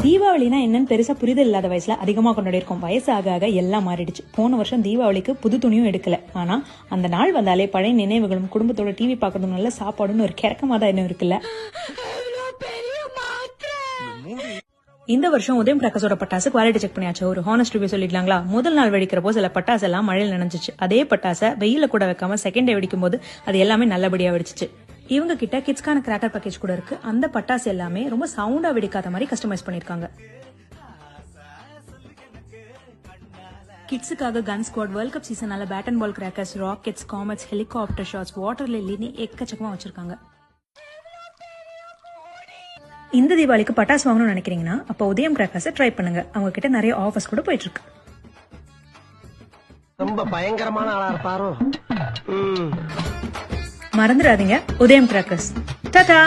தீபாவளினா என்னன்னு பெருசா புரிதல் இல்லாத வயசுல அதிகமா கொண்டாடி இருக்கோம். வயசு ஆக ஆக எல்லாம் மாறிடுச்சு. போன வருஷம் தீபாவளிக்கு புது துணியும் எடுக்கல. ஆனா அந்த நாள் வந்தாலே பழைய நினைவுகளும் குடும்பத்தோட டிவி பாக்குறதும் நல்ல சாப்பாடுன்னு ஒரு கிறக்கமா தான் என்ன இருக்குல்ல. இந்த வருஷம் உதயம் பிரகாஷோட பட்டாசு குவாலிட்டி செக் பண்ணியாச்சு. ஒரு ஹானஸ்ட் ரிவ்யூ சொல்லிடலாங்களா? முதல் நாள் வெடிக்கிறப்போ சில பட்டாசு எல்லாம் மழையில் நனைஞ்சிச்சு. அதே பட்டாசை வெயில கூட வைக்காம செகண்ட் டே வெடிக்கும் போது அது எல்லாமே நல்லபடியா வெடிச்சிச்சு. இவங்க கிட்ட கிட்ஸ்க்கான கிராக்கர் பேக்கேஜ் கூட இருக்கு. அந்த பட்டாசு எல்லாமே ரொம்ப சவுண்டா வெடிக்காத மாதிரி கஸ்டமைஸ் பண்ணிருக்காங்க. கிட்ஸுக்காக கன் ஸ்குவாட், வேர்ல்ட் கப் சீசனால bat and ball crackers, rockets, comets, helicopter shots, water லில்லின்னு எக்கச்சக்கமா வச்சிருக்காங்க. இந்த தீபாவளிக்கு பட்டாசு வாங்கணும்னு நினைக்கிறீங்கன்னா அப்ப உதயம் கிராக்கர்ஸ் ட்ரை பண்ணுங்க. அவங்க கிட்ட நிறைய ஆஃபர்ஸ் கூட போயிட்டு இருக்கு. ரொம்ப பயங்கரமான ஆளா இருப்பாரோ. மறந்துடாதீங்க உதயம் கிராக்கர்ஸ். டாடா.